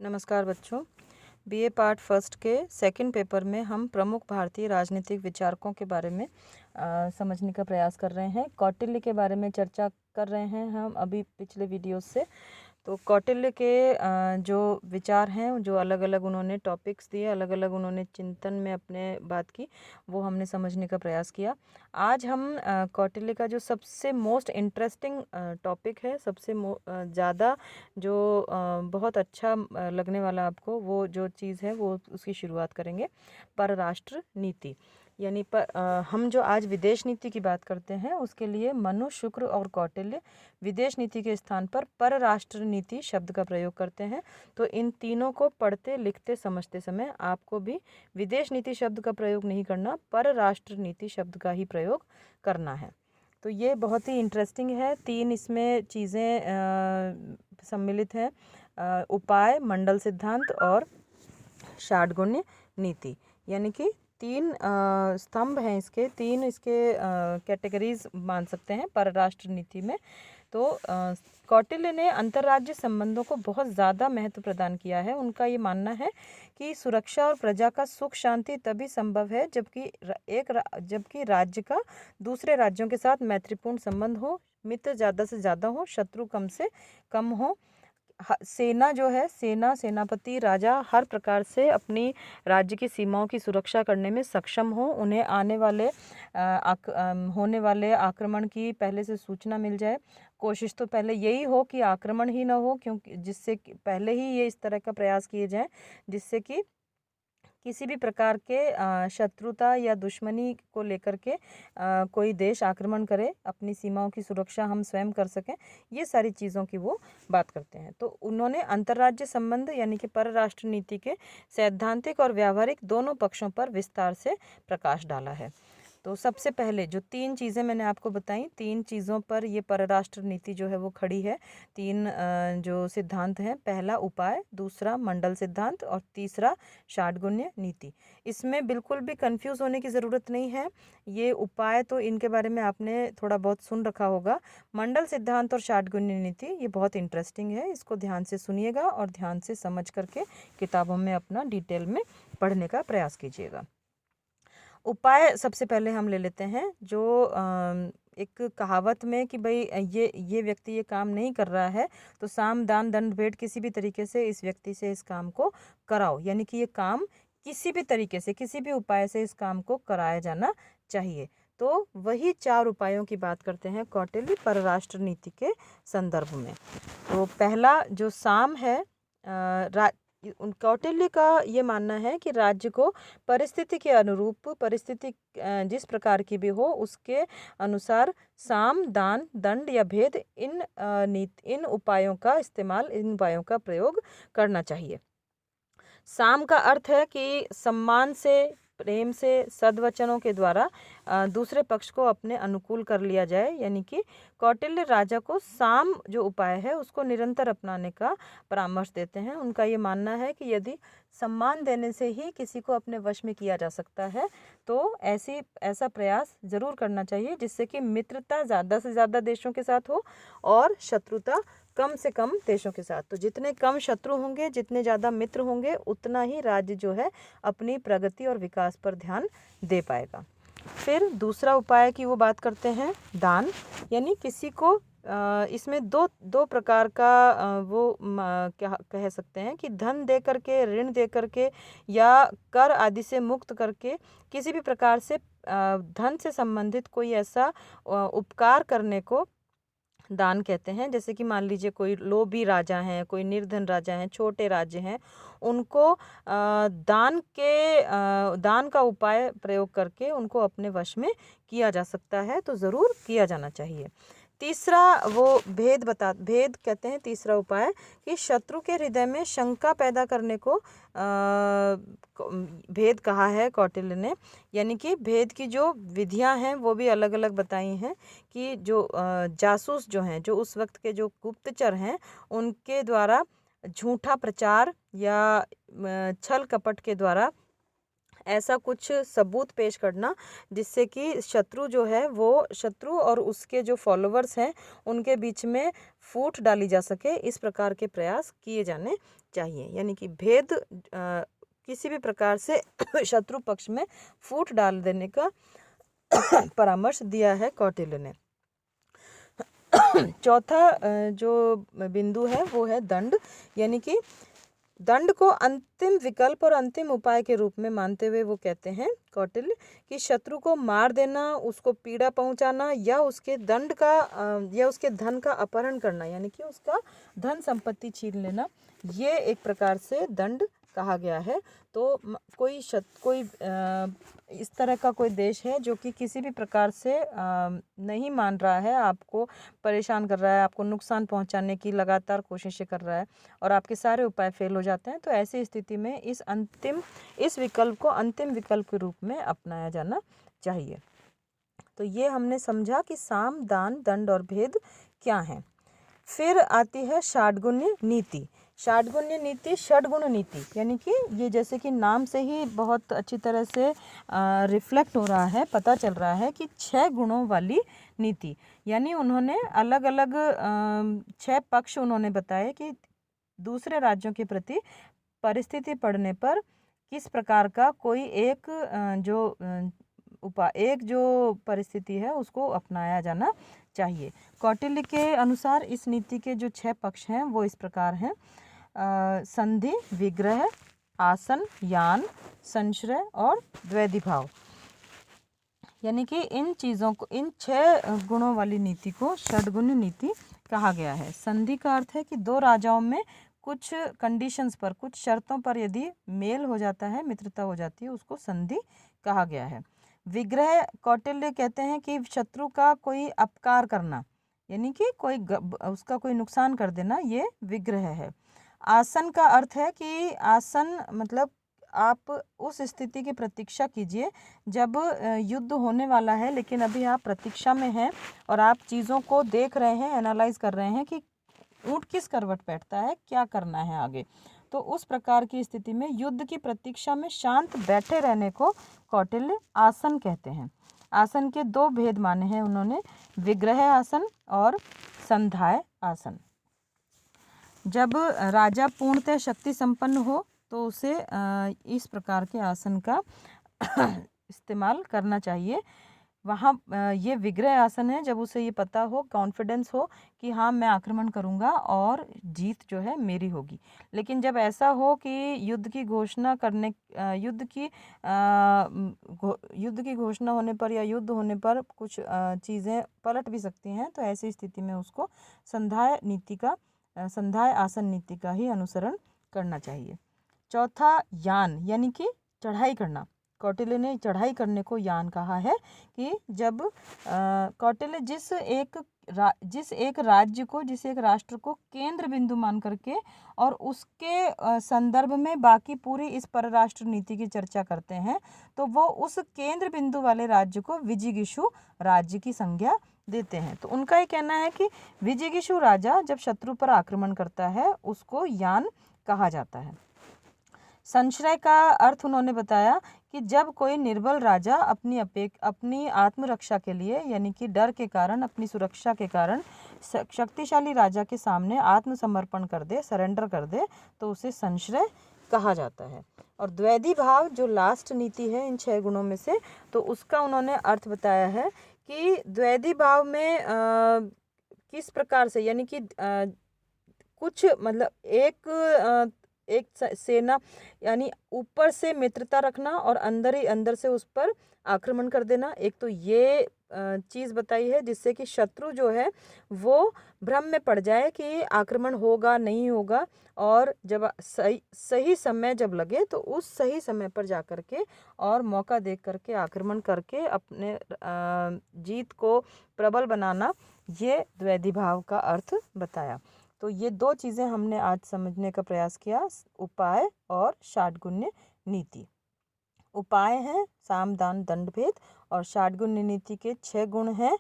नमस्कार बच्चों। BA part first के सेकंड पेपर में हम प्रमुख भारतीय राजनीतिक विचारकों के बारे में समझने का प्रयास कर रहे हैं। कौटिल्य के बारे में चर्चा कर रहे हैं हम अभी पिछले वीडियोस से। तो कौटिल्य के जो विचार हैं, जो अलग अलग उन्होंने टॉपिक्स दिए, अलग अलग उन्होंने चिंतन में अपने बात की, वो हमने समझने का प्रयास किया। आज हम कौटिल्य का जो सबसे मोस्ट इंटरेस्टिंग टॉपिक है, सबसे ज़्यादा जो बहुत अच्छा लगने वाला आपको वो जो चीज़ है वो उसकी शुरुआत करेंगे। परराष्ट्र नीति यानी हम जो आज विदेश नीति की बात करते हैं उसके लिए मनु, शुक्र और कौटिल्य विदेश नीति के स्थान पर परराष्ट्र नीति शब्द का प्रयोग करते हैं। तो इन तीनों को पढ़ते, लिखते, समझते समय आपको भी विदेश नीति शब्द का प्रयोग नहीं करना, परराष्ट्र नीति शब्द का ही प्रयोग करना है। तो ये बहुत ही इंटरेस्टिंग है। तीन इसमें चीज़ें सम्मिलित हैं: उपाय, मंडल सिद्धांत और षाडगुण्य नीति। यानी कि तीन स्तंभ हैं, इसके तीन कैटेगरीज मान सकते हैं परराष्ट्र नीति में। तो कौटिल्य ने अंतर्राज्य संबंधों को बहुत ज़्यादा महत्व प्रदान किया है। उनका ये मानना है कि सुरक्षा और प्रजा का सुख शांति तभी संभव है जबकि राज्य का दूसरे राज्यों के साथ मैत्रीपूर्ण संबंध हो, मित्र ज़्यादा से ज़्यादा हो, शत्रु कम से कम हो। सेना जो है, सेनापति, राजा हर प्रकार से अपनी राज्य की सीमाओं की सुरक्षा करने में सक्षम हो। उन्हें होने वाले आक्रमण की पहले से सूचना मिल जाए। कोशिश तो पहले यही हो कि आक्रमण ही ना हो, क्योंकि जिससे पहले ही ये इस तरह का प्रयास किए जाएं जिससे कि किसी भी प्रकार के शत्रुता या दुश्मनी को लेकर के कोई देश आक्रमण करे, अपनी सीमाओं की सुरक्षा हम स्वयं कर सकें। ये सारी चीज़ों की वो बात करते हैं। तो उन्होंने अंतर्राज्य संबंध यानी कि परराष्ट्र नीति के सैद्धांतिक और व्यावहारिक दोनों पक्षों पर विस्तार से प्रकाश डाला है। तो सबसे पहले जो तीन चीज़ें मैंने आपको बताई, तीन चीज़ों पर ये परराष्ट्र नीति जो है वो खड़ी है। तीन जो सिद्धांत हैं, पहला उपाय, दूसरा मंडल सिद्धांत और तीसरा षाडगुण्य नीति। इसमें बिल्कुल भी कंफ्यूज होने की ज़रूरत नहीं है। ये उपाय तो इनके बारे में आपने थोड़ा बहुत सुन रखा होगा। मंडल सिद्धांत और षाडगुण्य नीति ये बहुत इंटरेस्टिंग है। इसको ध्यान से सुनिएगा और ध्यान से समझ करके किताबों में अपना डिटेल में पढ़ने का प्रयास कीजिएगा। उपाय सबसे पहले हम ले लेते हैं। जो एक कहावत में कि भाई ये व्यक्ति ये काम नहीं कर रहा है तो साम दान दंड भेंट किसी भी तरीके से इस व्यक्ति से इस काम को कराओ। यानी कि ये काम किसी भी तरीके से, किसी भी उपाय से इस काम को कराया जाना चाहिए। तो वही चार उपायों की बात करते हैं कौटिल्य परराष्ट्र नीति के संदर्भ में। तो पहला जो साम है, कौटिल्य का ये मानना है कि राज्य को परिस्थिति के अनुरूप, परिस्थिति जिस प्रकार की भी हो उसके अनुसार साम, दान, दंड या भेद इन उपायों का इस्तेमाल, इन उपायों का प्रयोग करना चाहिए। साम का अर्थ है कि सम्मान से, प्रेम से, सद्वचनों के द्वारा दूसरे पक्ष को अपने अनुकूल कर लिया जाए। यानी कि कौटिल्य राजा को साम जो उपाय है उसको निरंतर अपनाने का परामर्श देते हैं। उनका ये मानना है कि यदि सम्मान देने से ही किसी को अपने वश में किया जा सकता है तो ऐसा प्रयास जरूर करना चाहिए जिससे कि मित्रता ज़्यादा से ज़्यादा देशों के साथ हो और शत्रुता कम से कम देशों के साथ। तो जितने कम शत्रु होंगे, जितने ज़्यादा मित्र होंगे, उतना ही राज्य जो है अपनी प्रगति और विकास पर ध्यान दे पाएगा। फिर दूसरा उपाय की वो बात करते हैं, दान। यानी किसी को इसमें दो प्रकार का क्या कह सकते हैं कि धन दे करके, ऋण दे करके या कर आदि से मुक्त करके किसी भी प्रकार से धन से संबंधित कोई ऐसा उपकार करने को दान कहते हैं। जैसे कि मान लीजिए कोई लोभी राजा हैं, कोई निर्धन राजा हैं, छोटे राज्य हैं, उनको दान का उपाय प्रयोग करके उनको अपने वश में किया जा सकता है, तो ज़रूर किया जाना चाहिए। तीसरा वो भेद कहते हैं, तीसरा उपाय कि शत्रु के हृदय में शंका पैदा करने को भेद कहा है कौटिल्य ने। यानी कि भेद की जो विधियां हैं वो भी अलग अलग बताई हैं कि जो जासूस जो हैं, जो उस वक्त के जो गुप्तचर हैं, उनके द्वारा झूठा प्रचार या छल कपट के द्वारा ऐसा कुछ सबूत पेश करना जिससे कि शत्रु जो है वो शत्रु और उसके जो फॉलोअर्स हैं उनके बीच में फूट डाली जा सके, इस प्रकार के प्रयास किए जाने चाहिए। यानी कि भेद किसी भी प्रकार से शत्रु पक्ष में फूट डाल देने का परामर्श दिया है कौटिल्य ने। चौथा जो बिंदु है वो है दंड, यानी कि दंड को अंतिम विकल्प और अंतिम उपाय के रूप में मानते हुए वो कहते हैं कौटिल्य कि शत्रु को मार देना, उसको पीड़ा पहुंचाना या उसके दंड का या उसके धन का अपहरण करना, यानी कि उसका धन संपत्ति छीन लेना, ये एक प्रकार से दंड कहा गया है। तो कोई इस तरह का कोई देश है जो कि किसी भी प्रकार से नहीं मान रहा है, आपको परेशान कर रहा है, आपको नुकसान पहुंचाने की लगातार कोशिशें कर रहा है और आपके सारे उपाय फेल हो जाते हैं, तो ऐसी स्थिति में इस विकल्प को अंतिम विकल्प के रूप में अपनाया जाना चाहिए। तो ये हमने समझा कि साम, दान, दंड और भेद क्या हैं। फिर आती है षाडगुण्य नीति। षाडगुण्य नीति षडगुण नीति, यानी कि ये जैसे कि नाम से ही बहुत अच्छी तरह से रिफ्लेक्ट हो रहा है, पता चल रहा है कि 6 गुणों वाली नीति। यानी उन्होंने अलग अलग 6 पक्ष उन्होंने बताए कि दूसरे राज्यों के प्रति परिस्थिति पड़ने पर किस प्रकार का कोई एक जो परिस्थिति है उसको अपनाया जाना चाहिए। कौटिल्य के अनुसार इस नीति के जो 6 पक्ष हैं वो इस प्रकार हैं: संधि, विग्रह, आसन, यान, संश्रय और द्वैधी भाव। यानी कि इन 6 गुणों वाली नीति को षडगुण नीति कहा गया है। संधि का अर्थ है कि 2 राजाओं में कुछ कंडीशंस पर, कुछ शर्तों पर यदि मेल हो जाता है, मित्रता हो जाती है, उसको संधि कहा गया है। विग्रह, कौटिल्य कहते हैं कि शत्रु का कोई अपकार करना, यानी कि उसका कोई नुकसान कर देना, ये विग्रह है। आसन का अर्थ है कि आसन मतलब आप उस स्थिति की प्रतीक्षा कीजिए जब युद्ध होने वाला है, लेकिन अभी आप प्रतीक्षा में हैं और आप चीज़ों को देख रहे हैं, एनालाइज कर रहे हैं कि ऊँट किस करवट बैठता है, क्या करना है आगे। तो उस प्रकार की स्थिति में युद्ध की प्रतीक्षा में शांत बैठे रहने को कौटिल्य आसन कहते हैं। आसन के 2 भेद माने हैं उन्होंने, विग्रह आसन और संध्याय आसन। जब राजा पूर्णतः शक्ति संपन्न हो तो उसे इस प्रकार के आसन का इस्तेमाल करना चाहिए। वहाँ ये विग्रह आसन है जब उसे ये पता हो, कॉन्फिडेंस हो कि हाँ मैं आक्रमण करूँगा और जीत जो है मेरी होगी। लेकिन जब ऐसा हो कि युद्ध की घोषणा होने पर या युद्ध होने पर कुछ चीज़ें पलट भी सकती हैं, तो ऐसी स्थिति में उसको संध्याय आसन नीति का ही अनुसरण करना चाहिए। चौथा यान, यानी कि चढ़ाई करना। कौटिल्य ने चढ़ाई करने को यान कहा है कि जब कौटिल्य जिस एक राष्ट्र को केंद्र बिंदु मान करके और उसके संदर्भ में बाकी पूरी इस परराष्ट्र नीति की चर्चा करते हैं, तो वो उस केंद्र बिंदु वाले राज्य को विजिगीषु राज्य की संज्ञा देते हैं। तो उनका ये कहना है कि विजिगीषु राजा जब शत्रु पर आक्रमण करता है उसको यान कहा जाता है। संश्रय का अर्थ उन्होंने बताया कि जब कोई निर्बल राजा अपनी आत्मरक्षा के लिए, यानी कि डर के कारण, अपनी सुरक्षा के कारण शक्तिशाली राजा के सामने आत्मसमर्पण कर दे, सरेंडर कर दे, तो उसे संश्रय कहा जाता है। और द्वैधी भाव जो लास्ट नीति है इन 6 गुणों में से, तो उसका उन्होंने अर्थ बताया है कि द्वैधी भाव में किस प्रकार से, यानी कि कुछ मतलब एक सेना, यानी ऊपर से मित्रता रखना और अंदर ही अंदर से उस पर आक्रमण कर देना। एक तो ये चीज़ बताई है जिससे कि शत्रु जो है वो भ्रम में पड़ जाए कि आक्रमण होगा नहीं होगा, और जब सही समय जब लगे तो उस सही समय पर जा कर के और मौका देख करके आक्रमण करके अपने जीत को प्रबल बनाना, ये द्वैधी भाव का अर्थ बताया। तो ये 2 चीज़ें हमने आज समझने का प्रयास किया, उपाय और षाडगुण्य नीति। उपाय हैं साम, दान, दंड, भेद, और षाडगुण्य नीति के 6 गुण हैं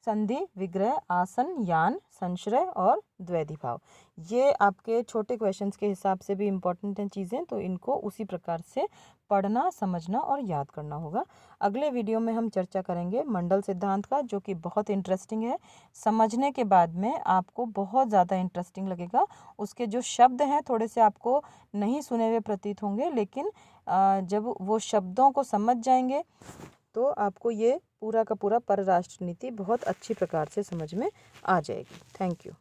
संधि, विग्रह, आसन, यान, संश्रय और द्वैधी भाव। ये आपके छोटे क्वेश्चंस के हिसाब से भी इम्पोर्टेंट हैं चीज़ें, तो इनको उसी प्रकार से पढ़ना, समझना और याद करना होगा। अगले वीडियो में हम चर्चा करेंगे मंडल सिद्धांत का, जो कि बहुत इंटरेस्टिंग है। समझने के बाद में आपको बहुत ज़्यादा इंटरेस्टिंग लगेगा। उसके जो शब्द हैं थोड़े से आपको नहीं सुने हुए प्रतीत होंगे, लेकिन जब वो शब्दों को समझ जाएंगे तो आपको ये पूरा का पूरा परराष्ट्र नीति बहुत अच्छी प्रकार से समझ में आ जाएगी। Thank you.